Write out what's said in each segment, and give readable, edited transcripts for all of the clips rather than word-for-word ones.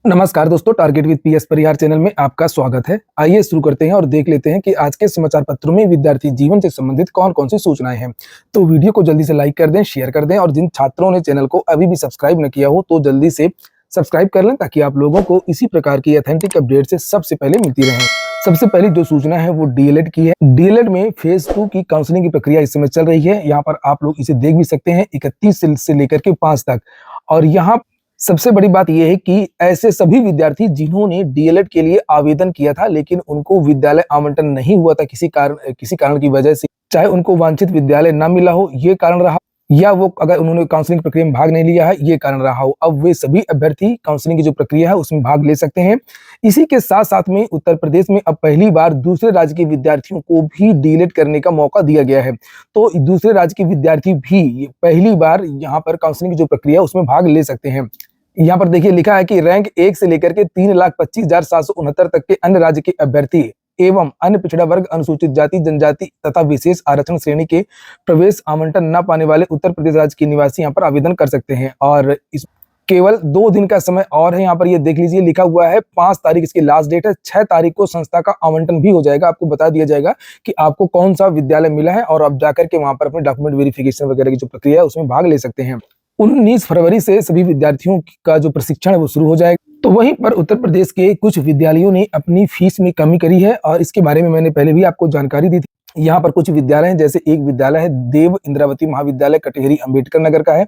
नमस्कार दोस्तों, target with PS Parihar channel में आपका स्वागत है। आइए शुरू करते हैं और देख लेते हैं कि आज के समाचार पत्रों में विद्यार्थी जीवन से संबंधित कौन-कौन सी सूचनाएं हैं। तो वीडियो को जल्दी से लाइक कर दें, शेयर कर दें और जिन छात्रों ने चैनल को अभी भी सब्सक्राइब न किया हो तो जल्दी से सब्सक्राइब कर लें ताकि आप लोगों को इसी प्रकार की ऑथेंटिक अपडेट से सबसे पहले मिलती रहें। सबसे पहली जो सूचना है वो डीएलएड की है। डीएलएड में फेज 2 की काउंसलिंग की प्रक्रिया इस समय चल रही है। यहाँ पर आप लोग इसे देख भी सकते हैं 31 से लेकर के 5 तक। और यहाँ सबसे बड़ी बात यह है कि ऐसे सभी विद्यार्थी जिन्होंने डीएलएड के लिए आवेदन किया था लेकिन उनको विद्यालय आवंटन नहीं हुआ था किसी कारण की वजह से, चाहे उनको वांछित विद्यालय ना मिला हो ये कारण रहा, या वो अगर उन्होंने काउंसलिंग प्रक्रिया में भाग नहीं लिया है ये कारण रहा हो, अब वे सभी अभ्यर्थी काउंसलिंग की जो प्रक्रिया है उसमें भाग ले सकते हैं। इसी के साथ साथ में उत्तर प्रदेश में अब पहली बार दूसरे राज्य के विद्यार्थियों को भी डीएलएड करने का मौका दिया गया है। तो दूसरे राज्य के विद्यार्थी भी पहली बार यहाँ पर काउंसलिंग की जो प्रक्रिया है उसमें भाग ले सकते हैं। यहाँ पर देखिए लिखा है कि रैंक 1 से लेकर के 3,25,769 तक के अन्य राज्य के अभ्यर्थी एवं अन्य पिछड़ा वर्ग, अनुसूचित जाति, जनजाति तथा विशेष आरक्षण श्रेणी के प्रवेश आवंटन न पाने वाले उत्तर प्रदेश राज्य के निवासी यहाँ पर आवेदन कर सकते हैं। और इस केवल 2 दिन का समय और है। यहाँ पर ये देख लीजिए लिखा हुआ है 5 तारीख इसकी लास्ट डेट है। 6 तारीख को संस्था का आवंटन भी हो जाएगा। आपको बता दिया जाएगा कि आपको कौन सा विद्यालय मिला है और आप जाकर के वहां पर अपने डॉक्यूमेंट वेरिफिकेशन वगैरह की जो प्रक्रिया है उसमें भाग ले सकते हैं। 19 फरवरी से सभी विद्यार्थियों का जो प्रशिक्षण है वो शुरू हो जाएगा। तो वहीं पर उत्तर प्रदेश के कुछ विद्यालयों ने अपनी फीस में कमी करी है और इसके बारे में मैंने पहले भी आपको जानकारी दी थी। यहाँ पर कुछ विद्यालय हैं, जैसे एक विद्यालय है देव इंद्रावती महाविद्यालय कटेहरी अंबेडकर नगर का है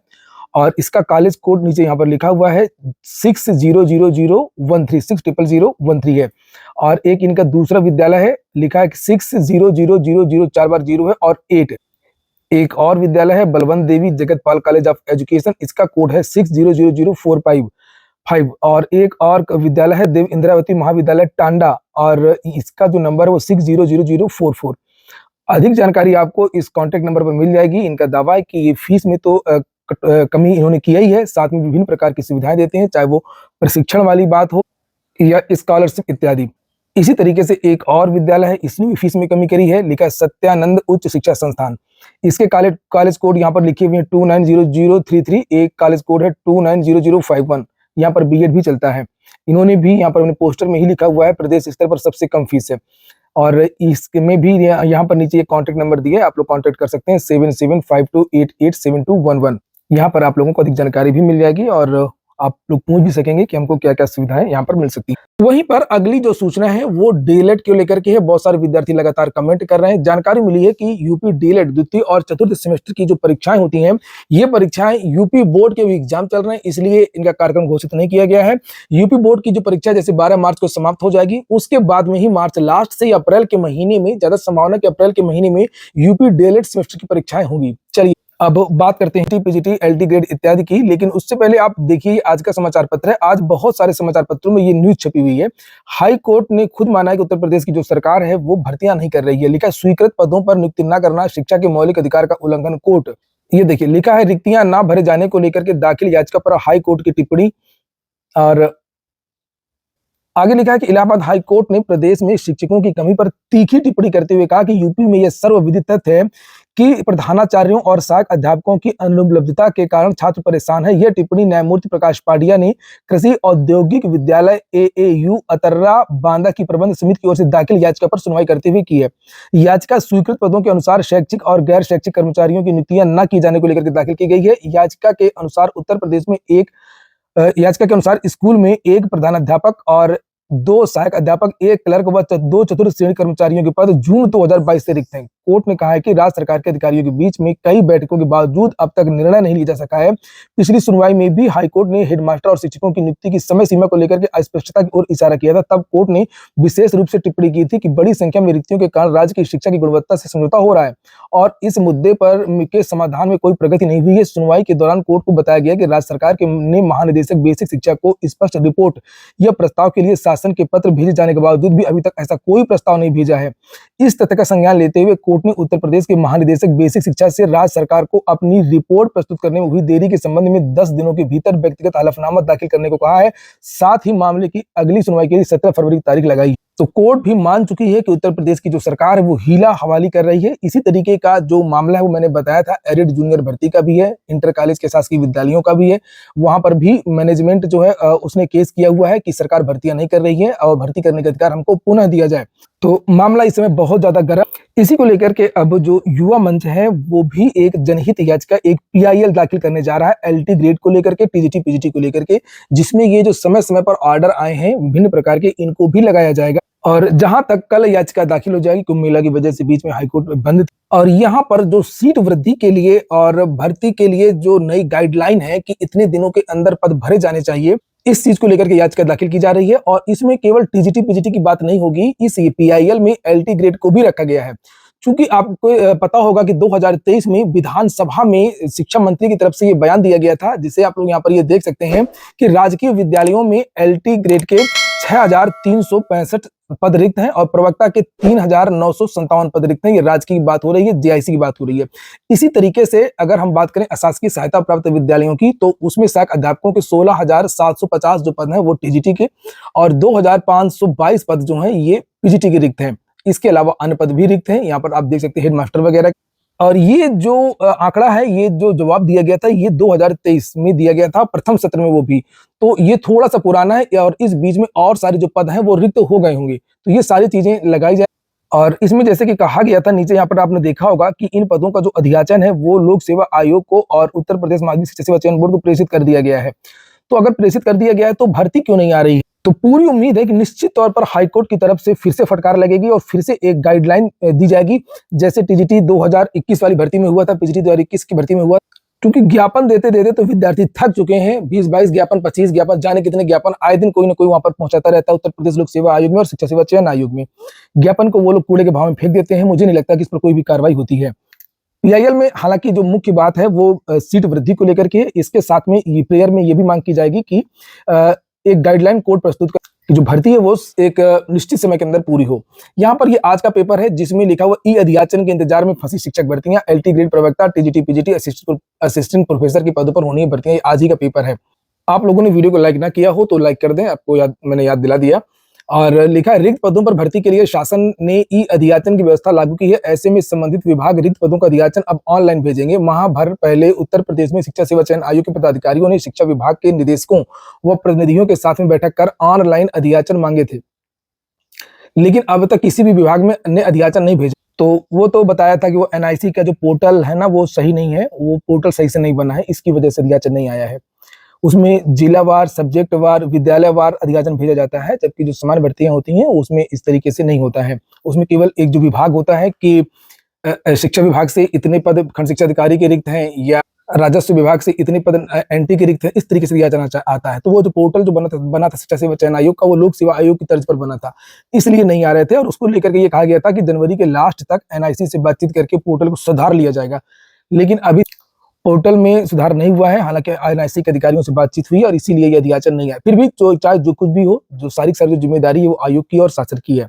और इसका कॉलेज कोड नीचे यहाँ पर लिखा हुआ है 600013 600013 है। और एक इनका दूसरा विद्यालय है, लिखा है 600000 है और 8। एक और विद्यालय है बलवंत देवी जगतपाल कॉलेज ऑफ एजुकेशन, इसका कोड है 600045 और एक और विद्यालय है देव इंद्रावती महाविद्यालय टांडा और इसका जो नंबर है वो 600044। अधिक जानकारी आपको इस कॉन्टेक्ट नंबर पर मिल जाएगी। इनका दावा है कि ये फीस में तो कमी इन्होंने किया ही है, साथ में विभिन्न प्रकार की सुविधाएं देते हैं, चाहे वो प्रशिक्षण वाली बात हो या स्कॉलरशिप इत्यादि। इसी तरीके से एक और विद्यालय है, इसने भी फीस में कमी करी है, लिखा है सत्यानंद उच्च शिक्षा संस्थान। इसके कॉलेज कोड यहाँ पर लिखे हुए हैं 290033, एक कॉलेज कोड है 290051। यहाँ पर बीएड भी चलता है। इन्होंने भी यहाँ पर अपने पोस्टर में ही लिखा हुआ है प्रदेश स्तर पर सबसे कम फीस है। और इसमें भी यहाँ पर नीचे ये कॉन्टेक्ट नंबर दिया है, आप लोग कॉन्टेक्ट कर सकते हैं 7752887211। यहाँ पर आप लोगों को अधिक जानकारी भी मिल जाएगी और आप लोग पूछ भी सकेंगे कि हमको क्या क्या सुविधाएं यहाँ पर मिल सकती है। वहीं पर अगली जो सूचना है वो डीएलएड को लेकर के है। बहुत सारे विद्यार्थी लगातार कमेंट कर रहे हैं। जानकारी मिली है कि यूपी डीएलएड द्वितीय और चतुर्थ सेमेस्टर की जो परीक्षाएं होती हैं, ये परीक्षाएं यूपी बोर्ड के भी एग्जाम चल रहे हैं, इसलिए इनका कार्यक्रम घोषित नहीं किया गया है। यूपी बोर्ड की जो परीक्षा जैसे 12 मार्च को समाप्त हो जाएगी, उसके बाद में ही मार्च लास्ट से अप्रैल के महीने में, ज्यादा संभावना कि अप्रैल के महीने में यूपी डीएलएड सेमेस्टर की परीक्षाएं होंगी। चलिए अब बात करते हैं टीपीजीटी, एलटी ग्रेड इत्यादि की, लेकिन उससे पहले आप देखिए आज का समाचार पत्र है। आज बहुत सारे समाचार पत्रों में ये न्यूज छपी हुई है। हाई कोर्ट ने खुद माना है कि उत्तर प्रदेश की जो सरकार है वो भर्तियां नहीं कर रही है। लिखा है स्वीकृत पदों पर नियुक्ति न करना शिक्षा के मौलिक अधिकार का उल्लंघन, कोर्ट। ये देखिए लिखा है रिक्तियां ना भरे जाने को लेकर के दाखिल याचिका पर हाई कोर्ट की टिप्पणी। और आगे लिखा है कि इलाहाबाद हाई कोर्ट ने प्रदेश में शिक्षकों की कमी पर तीखी टिप्पणी करते हुए कहा कि यूपी में यह सर्वविदित तथ्य है कि प्रधानाचार्यों और सहायक अध्यापकों की अनुपलब्धता के कारण छात्र परेशान है। यह टिप्पणी न्यायमूर्ति प्रकाश पाडिया ने कृषि औद्योगिक विद्यालय एएयू अतर्रा बांदा की प्रबंध समिति की ओर से दाखिल याचिका पर सुनवाई करते हुए की है। याचिका स्वीकृत पदों के अनुसार शैक्षिक और गैर शैक्षिक कर्मचारियों की नियुक्तियां न की जाने को लेकर के दाखिल की गई है। याचिका के अनुसार उत्तर प्रदेश में याचिका के अनुसार स्कूल में एक प्रधानाध्यापक और 2 सहायक अध्यापक, 1 क्लर्क व 2 चतुर्थ श्रेणी कर्मचारियों के पद जून 2022 से रिक्त हैं। कोर्ट ने कहा है कि राज्य सरकार के अधिकारियों के बीच में कई बैठकों के बावजूद अब तक निर्णय नहीं लिया जा सका है। पिछली सुनवाई में भी हाईकोर्ट ने हेडमास्टर और शिक्षकों की नियुक्ति की समय सीमा को लेकर के अस्पष्टता की ओर इशारा किया था। तब कोर्ट ने विशेष रूप से टिप्पणी की थी कि बड़ी संख्या में रिक्तियों के कारण राज्य की शिक्षा की गुणवत्ता से समझौता हो रहा है और इस मुद्दे पर के समाधान में कोई प्रगति नहीं हुई है। सुनवाई के दौरान कोर्ट को बताया गया कि राज्य सरकार ने महानिदेशक बेसिक शिक्षा को स्पष्ट रिपोर्ट या प्रस्ताव के लिए शासन के पत्र भेजे जाने के बावजूद भी अभी तक ऐसा कोई प्रस्ताव नहीं भेजा है। इस तथ्य का संज्ञान लेते हुए कोर्ट ने उत्तर प्रदेश के महानिदेशक बेसिक शिक्षा से राज्य सरकार को अपनी रिपोर्ट प्रस्तुत करने में हुई देरी के संबंध में 10 दिनों के भीतर व्यक्तिगत हलफनामा दाखिल करने को कहा है। साथ ही मामले की अगली सुनवाई के लिए 17 फरवरी की तारीख लगाई। तो कोर्ट भी मान चुकी है कि उत्तर प्रदेश की जो सरकार है वो हीला हवाली कर रही है। इसी तरीके का जो मामला है वो मैंने बताया था, एरिड जूनियर भर्ती का भी है, इंटर कॉलेज के शासकीय विद्यालयों का भी है। वहां पर भी मैनेजमेंट जो है उसने केस किया हुआ है कि सरकार भर्तियां नहीं कर रही है और भर्ती करने का अधिकार हमको पुनः दिया जाए। तो मामला इस समय बहुत ज्यादा गर्म। इसी को लेकर के अब जो युवा मंच है वो भी एक जनहित याचिका, एक पीआईएल दाखिल करने जा रहा है एलटी ग्रेड को लेकर के, टीजीटी पीजीटी को लेकर के, जिसमें ये जो समय समय पर ऑर्डर आए हैं विभिन्न प्रकार के, इनको भी लगाया जाएगा। और जहां तक कल याचिका दाखिल हो जाएगी, कुंभ मेला की वजह से बीच में हाईकोर्ट बंद थी, और यहाँ पर जो सीट वृद्धि के लिए और भर्ती के लिए जो नई गाइडलाइन है कि इतने दिनों के अंदर पद भरे जाने चाहिए, इस चीज को लेकर के याचिका दाखिल की जा रही है। और इसमें केवल टीजीटी पीजीटी की बात नहीं होगी, इस पीआईएल में एलटी ग्रेड को भी रखा गया है। क्योंकि आपको पता होगा कि 2023 में विधानसभा में शिक्षा मंत्री की तरफ से ये बयान दिया गया था, जिसे आप लोग यहाँ पर ये देख सकते हैं कि राजकीय विद्यालयों में एलटी ग्रेड के 6,365 पद रिक्त हैं और प्रवक्ता के 3,957 पद रिक्त हैं। ये राज्य की बात हो रही है, जेआईसी की बात हो रही है। इसी तरीके से अगर हम बात करें अशासकीय सहायता प्राप्त विद्यालयों की, तो उसमें सहायक अध्यापकों के 16,750 जो पद हैं वो टीजीटी के, और 2,522 पद जो हैं ये पीजीटी के रिक्त हैं। इसके अलावा अन्य पद भी रिक्त हैं, यहाँ पर आप देख सकते हैं हेडमास्टर वगैरह। और ये जो आंकड़ा है, ये जो जवाब दिया गया था, ये 2023 में दिया गया था, प्रथम सत्र में वो भी। तो ये थोड़ा सा पुराना है और इस बीच में और सारे जो पद हैं वो रिक्त हो गए होंगे, तो ये सारी चीजें लगाई जाए। और इसमें जैसे कि कहा गया था, नीचे यहाँ पर आपने देखा होगा कि इन पदों का जो अधियाचन है वो लोक सेवा आयोग को और उत्तर प्रदेश माध्यमिक शिक्षा सेवा चयन बोर्ड को प्रेषित कर दिया गया है। तो अगर प्रेषित कर दिया गया है तो भर्ती क्यों नहीं आ रही है? तो पूरी उम्मीद है कि निश्चित तौर पर हाईकोर्ट की तरफ से फिर से फटकार लगेगी और फिर से एक गाइडलाइन दी जाएगी, जैसे टीजीटी 2021 वाली भर्ती में हुआ था, पीजीटी 2021 की भर्ती में हुआ। क्योंकि ज्ञापन देते देते तो विद्यार्थी थक चुके हैं, 20-22 ज्ञापन, 25 ज्ञापन, जाने कितने ज्ञापन आए दिन कोई ना कोई वहां पर पहुंचाता रहता है उत्तर प्रदेश लोक सेवा आयोग में और शिक्षा सेवा चयन आयोग में। ज्ञापन को वो लोग कूड़े के भाव में फेंक देते हैं। मुझे नहीं लगता कि इस पर कोई भी कार्रवाई होती है। पीआईएल में हालांकि जो मुख्य बात है वो सीट वृद्धि को लेकर के, इसके साथ में प्रेयर में ये भी मांग की जाएगी कि एक गाइडलाइन कोड प्रस्तुत कर कि जो भर्ती है वो एक निश्चित समय के अंदर पूरी हो। यहाँ पर ये आज का पेपर है जिसमें लिखा हुआ ई अधियाचन के इंतजार में फंसी शिक्षक भर्तियां, एलटी ग्रेड प्रवक्ता, टीजीटी पीजीटी असिस्टेंट प्रोफेसर के पदों पर होनी है भर्तियां। आज ही का पेपर है। आप लोगों ने वीडियो को लाइक ना किया हो तो लाइक कर दें, आपको मैंने याद दिला दिया। और लिखा है, रिक्त पदों पर भर्ती के लिए शासन ने ई अधियाचन की व्यवस्था लागू की है। ऐसे में संबंधित विभाग रिक्त पदों का अधियाचन अब ऑनलाइन भेजेंगे। माह भर पहले उत्तर प्रदेश में शिक्षा सेवा चयन आयोग के पदाधिकारियों ने शिक्षा विभाग के निदेशकों व प्रतिनिधियों के साथ में बैठक कर ऑनलाइन अधियाचन मांगे थे, लेकिन अब तक किसी भी विभाग में ने अधियाचन नहीं भेजा। तो वो तो बताया था कि वो एनआईसी का जो पोर्टल है ना वो सही नहीं है, वो पोर्टल सही से नहीं बना है, इसकी वजह से अधियाचन नहीं आया है। उसमें जिलावार, सब्जेक्ट वार, विद्यालयवार अधियाचन भेजा जाता है, जबकि जो सामान्य भर्तियां होती हैं उसमें इस तरीके से नहीं होता है। उसमें केवल एक जो विभाग होता है कि शिक्षा विभाग से इतने पद खंड शिक्षा अधिकारी के रिक्त हैं या राजस्व विभाग से इतने पद एनटी के रिक्त हैं, इस तरीके से दिया जाना आता है। तो वो जो पोर्टल जो बना था शिक्षा सेवा चयन आयोग का, वो लोक सेवा आयोग की तर्ज पर बना था, इसलिए नहीं आ रहे थे। और उसको लेकर के ये कहा गया था कि जनवरी के लास्ट तक एनआईसी से बातचीत करके पोर्टल को सुधार लिया जाएगा, लेकिन अभी पोर्टल में सुधार नहीं हुआ है। हालांकि एनआईसी के अधिकारियों से बातचीत हुई और इसीलिए ये अधियाचन नहीं आया। फिर भी चाहे जो कुछ भी हो, जो सारी जो जिम्मेदारी है वो आयोग की और शासन की है।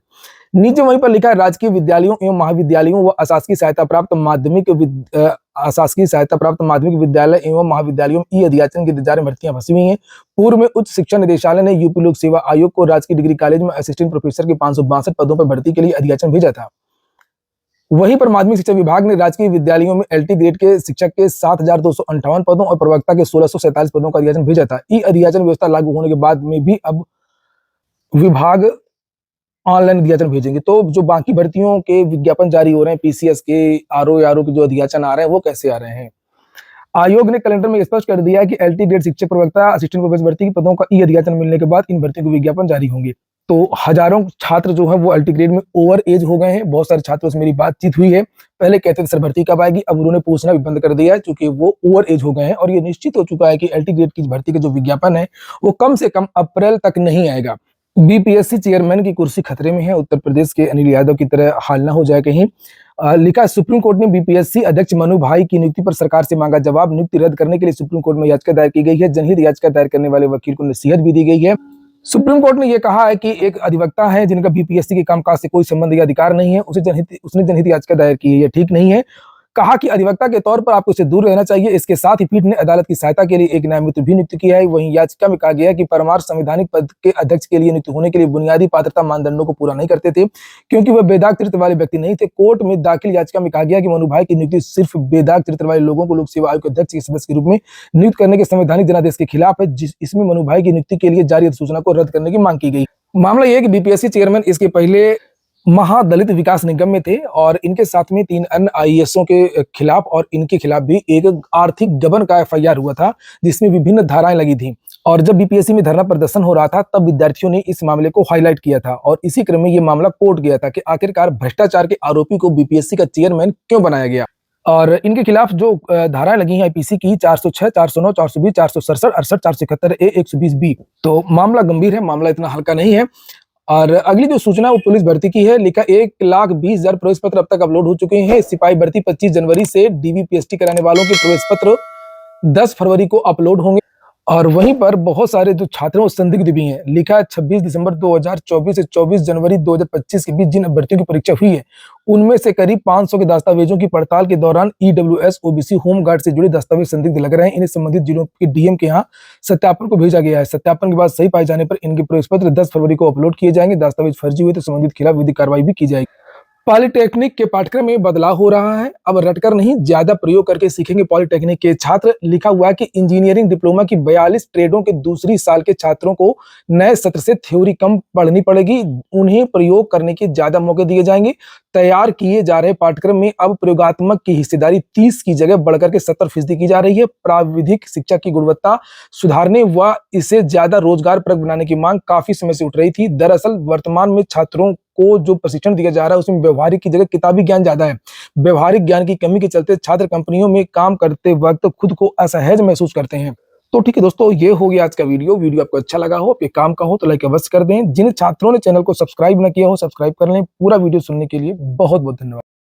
नीचे वहीं पर लिखा है, राजकीय विद्यालयों एवं महाविद्यालयों व अशासकीय सहायता प्राप्त माध्यमिक विद्यालय एवं महाविद्यालयों में ई अधियाचन के इंतजार में भर्तियां फंसी हुई हैं। पूर्व में उच्च शिक्षा निदेशालय ने यूपी लोक सेवा आयोग को राजकीय डिग्री कॉलेज में असिस्टेंट प्रोफेसर के 562 पदों पर भर्ती के लिए अधियाचन भेजा था। वहीं पर माध्यमिक शिक्षा विभाग ने राजकीय विद्यालयों में एलटी ग्रेड के शिक्षक के 7,258 पदों और प्रवक्ता के 1,647 पदों का अधियाचन भेजा था। ई अधियाचन व्यवस्था लागू होने के बाद में भी अब विभाग ऑनलाइन अधियाचन भेजेंगे। तो जो बाकी भर्तियों के विज्ञापन जारी हो रहे हैं, पीसीएस के, आरओ के जो अधियाचन आ रहे हैं वो कैसे आ रहे हैं? आयोग ने कैलेंडर में स्पष्ट कर दिया है कि एलटी ग्रेड शिक्षक प्रवक्ता, असिस्टेंट प्रोफेसर भर्ती के पदों का ई अधियाचन मिलने के बाद इन भर्तियों के विज्ञापन जारी होंगे। तो हजारों छात्र जो है वो एलटी ग्रेड में ओवर एज हो गए हैं। बहुत सारे छात्रों से मेरी बातचीत हुई है, पहले कहते थे सर भर्ती कब आएगी, अब उन्होंने पूछना भी बंद कर दिया है क्योंकि वो ओवर एज हो गए हैं और ये निश्चित हो चुका है कि एलटी ग्रेड की भर्ती का जो विज्ञापन है वो कम से कम अप्रैल तक नहीं आएगा। बीपीएससी चेयरमैन की कुर्सी खतरे में है, उत्तर प्रदेश के अनिल यादव की तरह हाल ना हो जाए कहीं। लिखा, सुप्रीम कोर्ट ने बीपीएससी अध्यक्ष मनु भाई की नियुक्ति पर सरकार से मांगा जवाब। नियुक्ति रद्द करने के लिए सुप्रीम कोर्ट में याचिका दायर की गई है। जनहित याचिका दायर करने वाले वकील को नसीहत भी दी गई है। सुप्रीम कोर्ट ने यह कहा है कि एक अधिवक्ता है जिनका बीपीएससी के कामकाज से कोई संबंध या अधिकार नहीं है, उसने जनहित याचिका दायर की है, यह ठीक नहीं है। कहा कि अधिवक्ता के तौर पर आपको इससे दूर रहना चाहिए। इसके साथ ही पीठ ने अदालत की सहायता के लिए एक न्यायमूर्ति भी नियुक्त किया है। वहीं याचिका में कहा गया है कि परमार संवैधानिक पद के अध्यक्ष के लिए नियुक्त होने के लिए बुनियादी पात्रता मानदंडों को पूरा नहीं करते थे, क्योंकि वह बेदाग चरित्र वाले व्यक्ति नहीं थे। कोर्ट में दाखिल याचिका में कहा गया कि मनु भाई की नियुक्ति सिर्फ बेदाग चरित्र वाले लोगों को लोक सेवा आयोग के अध्यक्ष के सदस्य के रूप में नियुक्त करने के संवैधानिक जनादेश के खिलाफ है, इसमें मनु भाई की नियुक्ति के लिए जारी अधिसूचना को रद्द करने की मांग की गई। मामला यह है कि बीपीएससी चेयरमैन इसके पहले महादलित विकास निगम में थे और इनके साथ में 3 अन्य आईएएसओं के खिलाफ और इनके खिलाफ भी एक आर्थिक गबन का एफआईआर हुआ था, जिसमें विभिन्न धाराएं लगी थी। और जब बीपीएससी में धरना प्रदर्शन हो रहा था तब विद्यार्थियों ने इस मामले को हाईलाइट किया था और इसी क्रम में ये मामला कोर्ट गया था कि आखिरकार भ्रष्टाचार के आरोपी को बीपीएससी का चेयरमैन क्यों बनाया गया। और इनके खिलाफ जो धाराएं लगी हैं आईपीसी की 406, 409, 420, 467, 68, 471 ए, 120 बी। तो मामला गंभीर है, मामला इतना हल्का नहीं है। और अगली जो सूचना वो पुलिस भर्ती की है। लिखा 1,20,000 प्रवेश पत्र अब तक अपलोड हो चुके हैं। सिपाही भर्ती 25 जनवरी से, डीवीपीएसटी कराने वालों के प्रवेश पत्र 10 फरवरी को अपलोड होंगे। और वहीं पर बहुत सारे जो छात्र हैं वो संदिग्ध भी हैं। लिखा है 26 दिसंबर 2024 से 24 जनवरी 2025 के बीच जिन अभ्यर्थियों की परीक्षा हुई है उनमें से करीब 500 के दस्तावेजों की पड़ताल के दौरान ईडब्ल्यूएस, ओबीसी, होमगार्ड से जुड़े दस्तावेज संदिग्ध लग रहे हैं। इन्हें संबंधित जिलों के डीएम के यहाँ सत्यापन को भेजा गया है। सत्यापन के बाद सही पाए जाने पर इनके प्रवेश पत्र 10 फरवरी को अपलोड किए जाएंगे। दस्तावेज फर्जी हुए तो संबंधित खिलाफ विधिक कार्रवाई भी की जाएगी। पॉलिटेक्निक के पाठ्यक्रम में बदलाव हो रहा है। अब रटकर नहीं, ज्यादा प्रयोग करके सीखेंगे पॉलिटेक्निक के छात्र। लिखा हुआ है कि इंजीनियरिंग डिप्लोमा की 42 ट्रेडों के दूसरी साल के छात्रों को नए सत्र से थ्योरी कम पढ़नी पड़ेगी, उन्हें प्रयोग करने के ज्यादा मौके दिए जाएंगे। तैयार किए जा रहे पाठ्यक्रम में अब प्रयोगात्मक की हिस्सेदारी 30 की जगह बढ़कर के 70% की जा रही है। प्राविधिक शिक्षा की गुणवत्ता सुधारने व इसे ज्यादा रोजगारपरक बनाने की मांग काफी समय से उठ रही थी। दरअसल वर्तमान में छात्रों को जो प्रशिक्षण दिया जा रहा है उसमें व्यवहारिक की जगह किताबी ज्ञान ज्यादा है। व्यवहारिक ज्ञान की कमी के चलते छात्र कंपनियों में काम करते वक्त खुद को असहज महसूस करते हैं। तो ठीक है दोस्तों, ये हो गया आज का वीडियो आपको अच्छा लगा हो, आपके काम का हो तो लाइक अवश्य कर दें। जिन छात्रों ने चैनल को सब्सक्राइब न किया हो सब्सक्राइब कर लें। पूरा वीडियो सुनने के लिए बहुत बहुत धन्यवाद।